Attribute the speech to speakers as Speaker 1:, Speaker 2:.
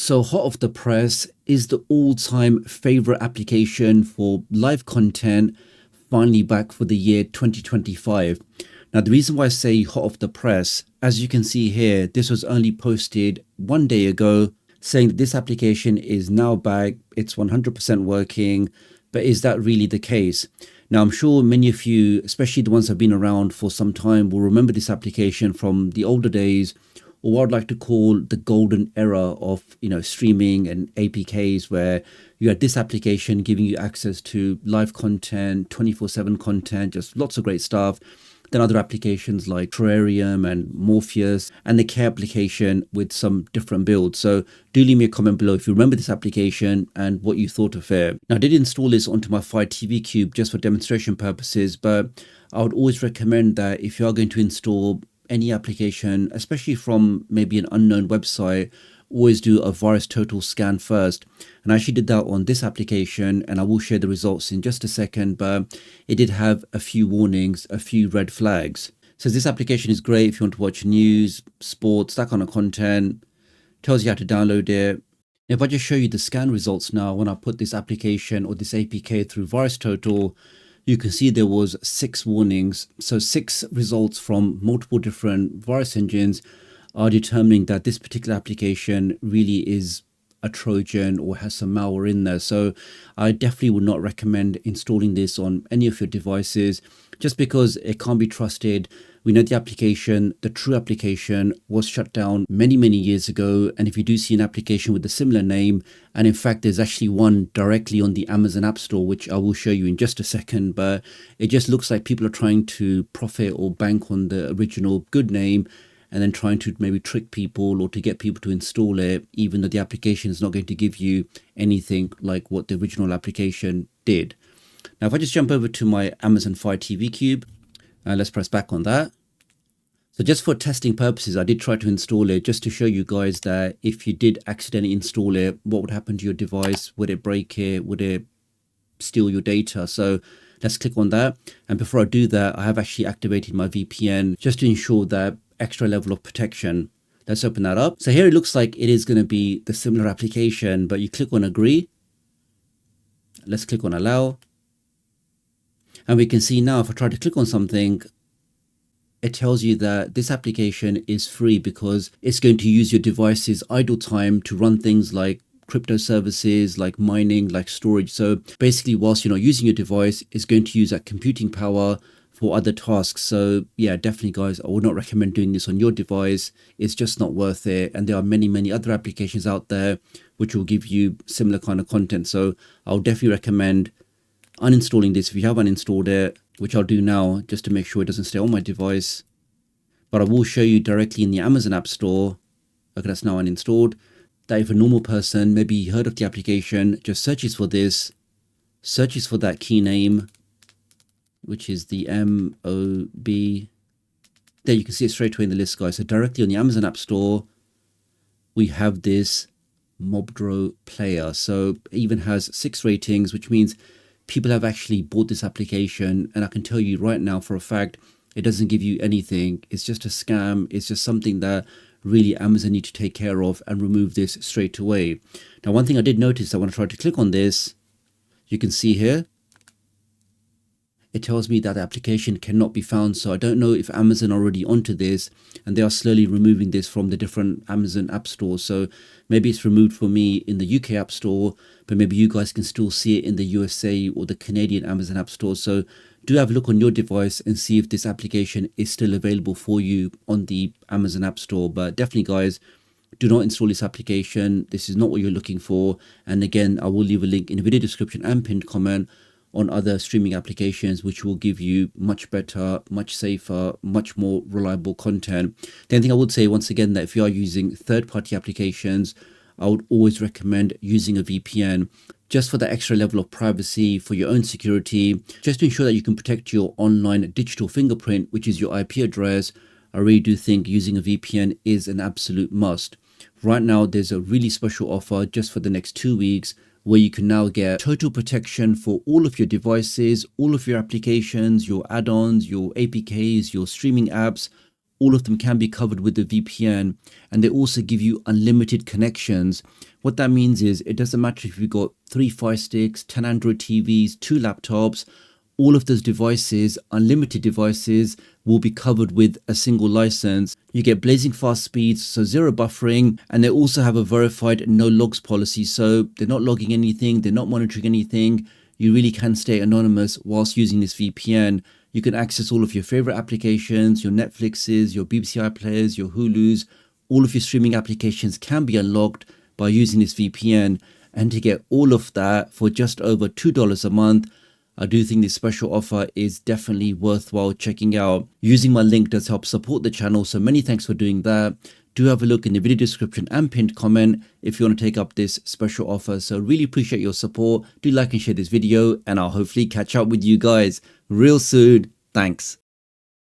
Speaker 1: So Hot Off the Press is the all-time favorite application for live content, finally back for the year 2025. Now, the reason why I say hot off the press, as you can see here, this was only posted 1 day ago, saying that this application is now back, it's 100% working, but is that really the case? Now, I'm sure many of you, especially the ones that have been around for some time, will remember this application from the older days, or what I'd like to call the golden era of streaming and APKs, where you had this application giving you access to live content, 24/7 content, just lots of great stuff. Then other applications like Terrarium and Morpheus, and the Care application with some different builds. So do leave me a comment below if you remember this application and what you thought of it. Now, I did install this onto my Fire TV Cube just for demonstration purposes, but I would always recommend that if you are going to install any application, especially from maybe an unknown website, always do a virus total scan first. And I actually did that on this application, and I will share the results in just a second, but it did have a few warnings, a few red flags. So this application is great if you want to watch news, sports, that kind of content. Tells you how to download it. If I just show you the scan results now, when I put this application or this APK through virus total, you can see there was 6 warnings. So 6 results from multiple different virus engines are determining that this particular application really is a Trojan or has some malware in there. So I definitely would not recommend installing this on any of your devices, just because it can't be trusted. We know the application, the true application, was shut down many years ago. And if you do see an application with a similar name, and in fact there's actually one directly on the Amazon App Store, which I will show you in just a second, but it just looks like people are trying to profit or bank on the original good name, and then trying to maybe trick people or to get people to install it, even though the application is not going to give you anything like what the original application did. Now, if I just jump over to my Amazon Fire TV Cube, let's press back on that. So just for testing purposes, I did try to install it just to show you guys that if you did accidentally install it, what would happen to your device? Would it break it? Would it steal your data? So let's click on that. And before I do that, I have actually activated my VPN just to ensure that extra level of protection. Let's open that up. So here it looks like it is going to be the similar application, but you click on agree. Let's click on allow. And we can see now if I try to click on something, it tells you that this application is free because it's going to use your device's idle time to run things like crypto services, like mining, like storage. So basically, whilst you're not using your device, it's going to use that computing power for other tasks. So yeah, definitely guys, I would not recommend doing this on your device. It's just not worth it. And there are many other applications out there which will give you similar kind of content. So I'll definitely recommend uninstalling this if you have uninstalled it, which I'll do now just to make sure it doesn't stay on my device. But I will show you directly in the Amazon App Store, okay, that's now uninstalled, that if a normal person, maybe heard of the application, just searches for this, searches for that key name, which is the MOB. There you can see it straight away in the list, guys. So directly on the Amazon App Store, we have this Mobdro player. So it even has 6 ratings, which means people have actually bought this application. And I can tell you right now for a fact, it doesn't give you anything. It's just a scam. It's just something that really Amazon need to take care of and remove this straight away. Now, one thing I did notice that when I tried to click on this, you can see here, it tells me that the application cannot be found. So I don't know if Amazon are already onto this and they are slowly removing this from the different Amazon app stores. So maybe it's removed for me in the UK app store, but maybe you guys can still see it in the USA or the Canadian Amazon app store. So do have a look on your device and see if this application is still available for you on the Amazon app store. But definitely guys, do not install this application. This is not what you're looking for. And again, I will leave a link in the video description and pinned comment on other streaming applications, which will give you much better, much safer, much more reliable content. The only thing I would say once again, that if you are using third-party applications, I would always recommend using a VPN just for that extra level of privacy, for your own security, just to ensure that you can protect your online digital fingerprint, which is your IP address. I really do think using a VPN is an absolute must. Right now, there's a really special offer just for the next 2 weeks, where you can now get total protection for all of your devices, all of your applications, your add-ons, your APKs, your streaming apps, all of them can be covered with the VPN, and they also give you unlimited connections. What that means is it doesn't matter if you've got 3 Fire Sticks, 10 Android TVs, 2 laptops, all of those devices, unlimited devices, will be covered with a single license. You get blazing fast speeds, so zero buffering, and they also have a verified no logs policy, so they're not logging anything, they're not monitoring anything. You really can stay anonymous whilst using this VPN. You can access all of your favorite applications, your Netflixes, your BBC iPlayers, your Hulus. All of your streaming applications can be unlocked by using this VPN. And to get all of that for just over $2 a month, I do think this special offer is definitely worthwhile checking out. Using my link does help support the channel, so many thanks for doing that. Do have a look in the video description and pinned comment if you want to take up this special offer. So really appreciate your support. Do like and share this video, and I'll hopefully catch up with you guys real soon. Thanks.